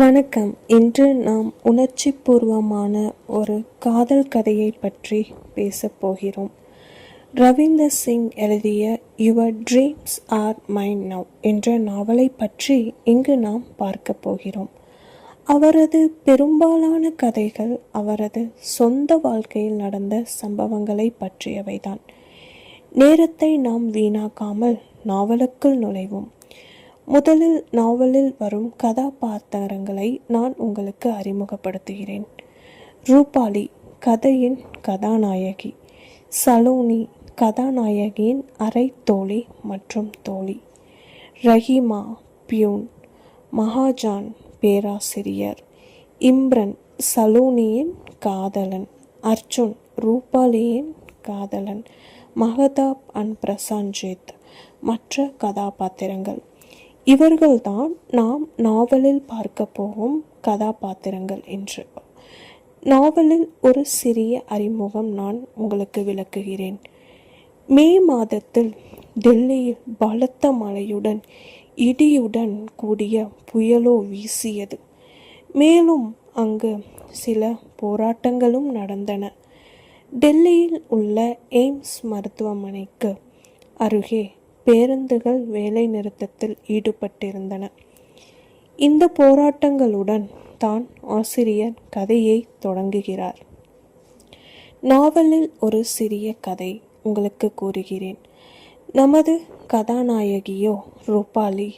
வணக்கம். இன்று நாம் உணர்ச்சிபூர்வமான ஒரு காதல் கதையை பற்றி பேசப் போகிறோம். ரவீந்தர் சிங் எழுதிய your dreams are mine now என்ற நாவலை பற்றி இங்கு நாம் பார்க்க போகிறோம். அவரது பெரும்பாலான கதைகள் அவரது சொந்த வாழ்க்கையில் நடந்த சம்பவங்களை பற்றியவைதான். நேரத்தை நாம் வீணாக்காமல் நாவலுக்குள் நுழைவோம். முதலில் நாவலில் வரும் கதாபாத்திரங்களை நான் உங்களுக்கு அறிமுகப்படுத்துகிறேன். ரூபாலி கதையின் கதாநாயகி, சலோனி கதாநாயகியின் அரை தோழி மற்றும் தோழி, ரஹீமா பியூன், மகாஜான் பேராசிரியர், இம்ரன் சலோனியின் காதலன், அர்ஜுன் ரூபாலியின் காதலன், மகதாப் அண்ட் பிரசாஞ்சித் மற்ற கதாபாத்திரங்கள். இவர்கள்தான் நாம் நாவலில் பார்க்க போகும் கதாபாத்திரங்கள் என்று. நாவலில் ஒரு சிறிய அறிமுகம் நான் உங்களுக்கு விளக்குகிறேன். மே மாதத்தில் டெல்லியில் பலத்த மழையுடன் இடியுடன் கூடிய புயலோ வீசியது. மேலும் அங்கு சில போராட்டங்களும் நடந்தன. டெல்லியில் உள்ள எய்ம்ஸ் மருத்துவமனைக்கு அருகே பேருந்துகள் வேலை நிறுத்தத்தில் ஈடுபட்டிருந்தன. இந்த போராட்டங்களுடன் தான் ஆசிரியர் கதையை தொடங்குகிறார். நாவலில் ஒரு சிறிய கதை உங்களுக்கு கூறுகிறேன். நமது கதாநாயகியோ ரூபாலி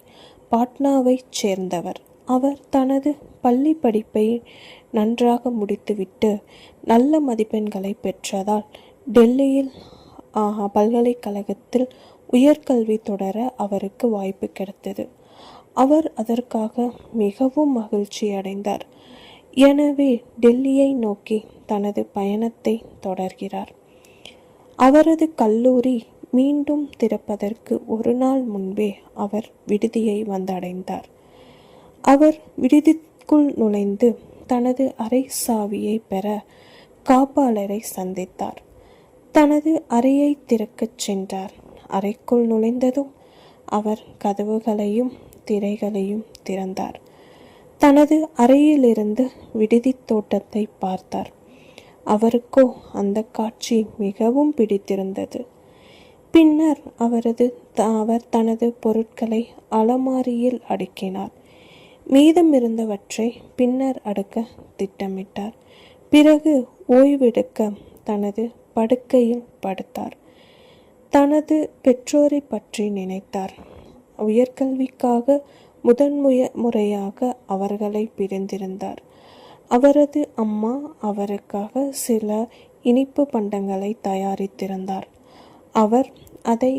பாட்னாவைச் சேர்ந்தவர். அவர் தனது பள்ளி படிப்பை நன்றாக முடித்துவிட்டு நல்ல மதிப்பெண்களை பெற்றதால் டெல்லியில் பல்கலைக்கழகத்தில் உயர்கல்வி தொடர அவருக்கு வாய்ப்பு கிடைத்தது. அவர் அதற்காக மிகவும் மகிழ்ச்சி அடைந்தார். எனவே டெல்லியை நோக்கி தனது பயணத்தை தொடர்கிறார். அவரது கல்லூரி மீண்டும் திறப்பதற்கு ஒரு நாள் முன்பே அவர் விடுதியை வந்தடைந்தார். அவர் விடுதிக்குள் நுழைந்து தனது அறை சாவியை பெற காப்பாளரை சந்தித்தார். தனது அறையை திறக்கச் சென்றார். அறைக்குள் நுழைந்ததும் அவர் கதவுகளையும் திரைகளையும் திறந்தார். தனது அறையிலிருந்து விடுதி தோட்டத்தை பார்த்தார். அவருக்கோ அந்த காட்சி மிகவும் பிடித்திருந்தது. பின்னர் அவர் தனது பொருட்களை அலமாரியில் அடுக்கினார். மீதமிருந்தவற்றை பின்னர் அடுக்க திட்டமிட்டார். பிறகு ஓய்வெடுக்க தனது படுக்கையில் படுத்தார். தனது பெற்றோரை பற்றி நினைத்தார். உயர்கல்விக்காக முறையாக அவர்களை பிரிந்திருந்தார். அவரது அம்மா அவருக்காக சில இனிப்பு பண்டங்களை தயாரித்திருந்தார். அவர் அதை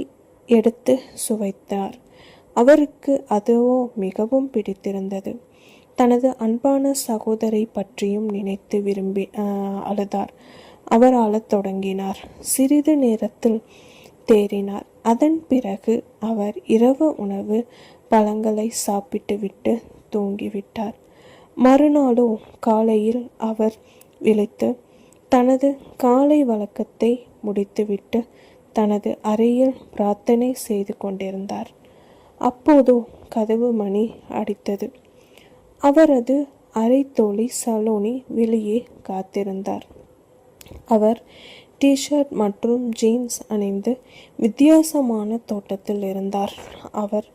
எடுத்து சுவைத்தார். அவருக்கு அதுவோ மிகவும் பிடித்திருந்தது. தனது அன்பான சகோதரை பற்றியும் நினைத்து அழுதார். அவர் அழத் தொடங்கினார். சிறிது நேரத்தில் தேறினார். அதன் பிறகு அவர் இரவு உணவு பழங்களை சாப்பிட்டுவிட்டு தூங்கிவிட்டார். மறுநாளோ காலையில் அவர் விழித்து தனது காலை வழக்கத்தை முடித்துவிட்டு தனது அறையில் பிரார்த்தனை செய்து கொண்டிருந்தார். அப்போதோ கதவு மணி அடித்தது. அவரது அரை தோழி சலோனி வெளியே காத்திருந்தார். அவர் டிஷர்ட் மற்றும் ஜீன்ஸ் அணிந்து வித்தியாசமான தோட்டத்தில் இருந்தார். அவர்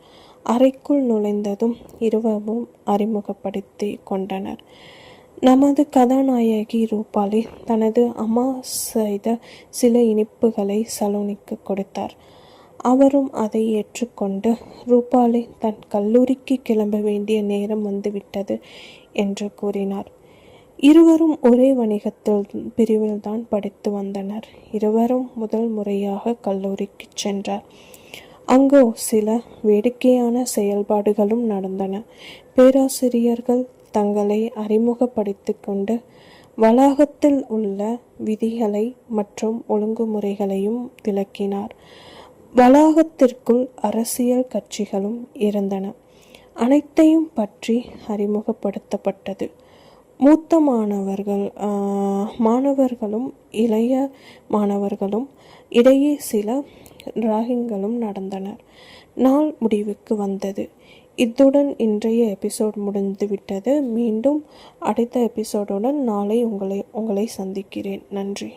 அறைக்குள் நுழைந்ததும் இருவரும் அறிமுகப்படுத்தி கொண்டனர். நமது கதாநாயகி ரூபாலி தனது அம்மா செய்த சில இனிப்புகளை சலோனிக்கு கொடுத்தார். அவரும் அதை ஏற்றுக்கொண்டு ரூபாலி தன் கல்லூரிக்கு கிளம்ப வேண்டிய நேரம் வந்துவிட்டது என்று கூறினார். இருவரும் ஒரே பிரிவில்தான் படித்து வந்தனர். இருவரும் முதல் முறையாக கல்லூரிக்கு சென்றார். அங்கோ சில வேடிக்கையான செயல்பாடுகளும் நடந்தன. பேராசிரியர்கள் தங்களை அறிமுகப்படுத்தி கொண்டு வளாகத்தில் உள்ள விதிகளை மற்றும் ஒழுங்குமுறைகளையும் விளக்கினார். வளாகத்திற்குள் அரசியல் கட்சிகளும் இருந்தன. அனைத்தையும் பற்றி அறிமுகப்படுத்தப்பட்டது. மூத்த மாணவர்களும் இளைய மாணவர்களும் இடையே சில ராகிங்களும் நடந்தனர். நாள் முடிவுக்கு வந்தது. இத்துடன் இன்றைய எபிசோட் முடிந்து விட்டது. மீண்டும் அடுத்த எபிசோடுடன் நாளை உங்களை சந்திக்கிறேன். நன்றி.